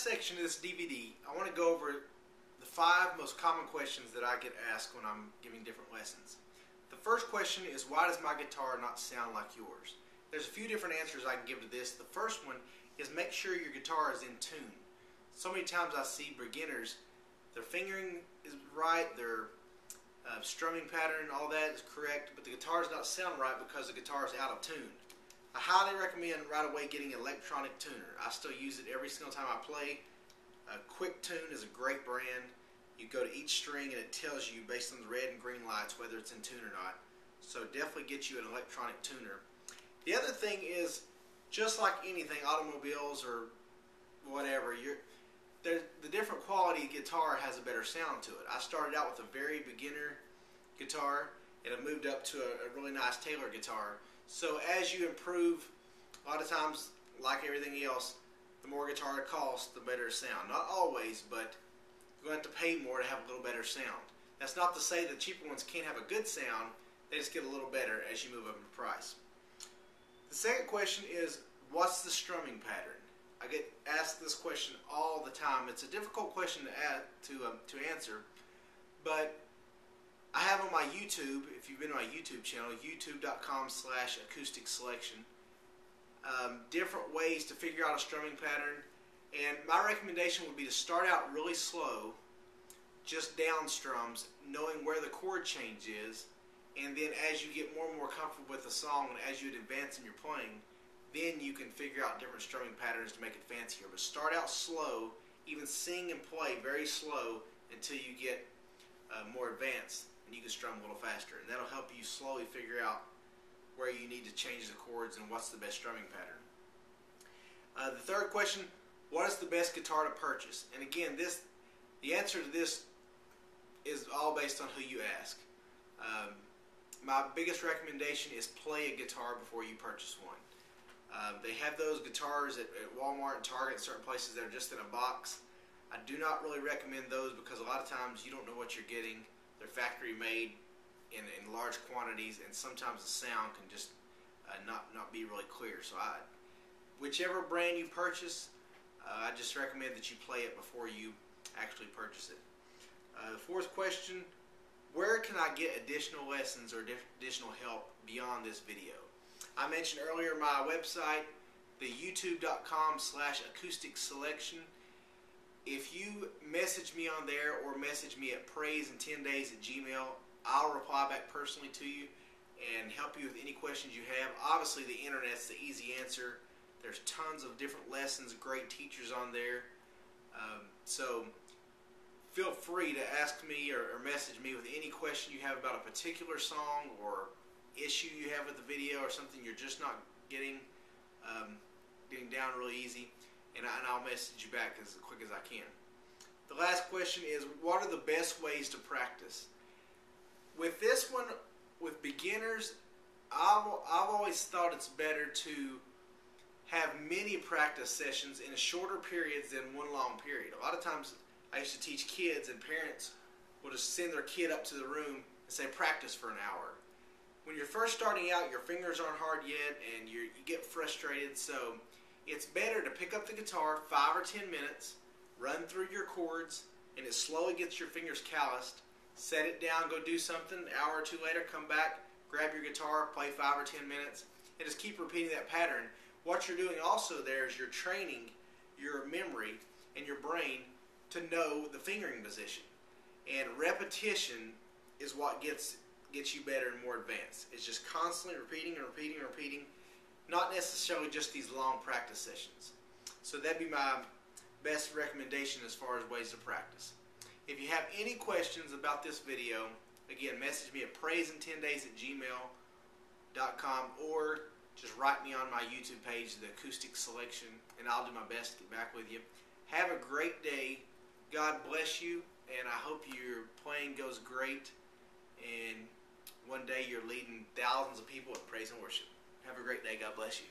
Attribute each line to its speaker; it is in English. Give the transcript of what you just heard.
Speaker 1: last section of this DVD, I want to go over the 5 most common questions that I get asked when I'm giving different lessons. The first question is, why does my guitar not sound like yours? There's a few different answers I can give to this. The first one is make sure your guitar is in tune. So many times I see beginners, their fingering is right, their strumming pattern, all that is correct, but the guitar does not sound right because the guitar is out of tune. I highly recommend right away getting an electronic tuner. I still use it every single time I play. Quick Tune is a great brand. You go to each string and it tells you based on the red and green lights whether it's in tune or not. So definitely get you an electronic tuner. The other thing is, just like anything, automobiles or whatever, the different quality guitar has a better sound to it. I started out with a very beginner guitar and I moved up to a really nice Taylor guitar. So as you improve, a lot of times, like everything else, the more guitar it costs, the better it sound. Not always, but you're going to have to pay more to have a little better sound. That's not to say that cheaper ones can't have a good sound, they just get a little better as you move up in price. The second question is, what's the strumming pattern? I get asked this question all the time. It's a difficult question to answer, but I have on my YouTube, if you've been on my YouTube channel, youtube.com/acoustic selection, different ways to figure out a strumming pattern. And my recommendation would be to start out really slow, just down strums, knowing where the chord change is, and then as you get more and more comfortable with the song and as you advance in your playing, then you can figure out different strumming patterns to make it fancier. But start out slow, even sing and play very slow until you get more advanced and you can strum a little faster. And that'll help you slowly figure out where you need to change the chords and what's the best strumming pattern. The third question, what is the best guitar to purchase? And again, the answer to this is all based on who you ask. My biggest recommendation is play a guitar before you purchase one. They have those guitars at Walmart and Target and certain places that are just in a box. I do not really recommend those because a lot of times you don't know what you're getting. They're factory made in large quantities, and sometimes the sound can just not be really clear. So whichever brand you purchase, I just recommend that you play it before you actually purchase it. The fourth question, where can I get additional lessons or additional help beyond this video? I mentioned earlier my website, the youtube.com/acoustic selection. If you message me on there or message me at praisein10days@gmail.com, I'll reply back personally to you and help you with any questions you have. Obviously, the internet's the easy answer. There's tons of different lessons, great teachers on there. So feel free to ask me or message me with any question you have about a particular song or issue you have with the video or something you're just not getting down really easy, and I'll message you back as quick as I can. The last question is, what are the best ways to practice? With this one, with beginners, I've always thought it's better to have many practice sessions in shorter periods than one long period. A lot of times I used to teach kids, and parents will just send their kid up to the room and say, practice for an hour. When you're first starting out, your fingers aren't hard yet, and you get frustrated, so it's better to pick up the guitar 5 or 10 minutes, run through your chords, and it slowly gets your fingers calloused. Set it down, go do something, an hour or two later, come back, grab your guitar, play 5 or 10 minutes, and just keep repeating that pattern. What you're doing also there is you're training your memory and your brain to know the fingering position. And repetition is what gets you better and more advanced. It's just constantly repeating and repeating and repeating, not necessarily just these long practice sessions. So that'd be my best recommendation as far as ways to practice. If you have any questions about this video, again, message me at praisein10days@gmail.com or just write me on my YouTube page, The Acoustic Selection, and I'll do my best to get back with you. Have a great day. God bless you, and I hope your playing goes great, and one day you're leading thousands of people in praise and worship. Have a great day. God bless you.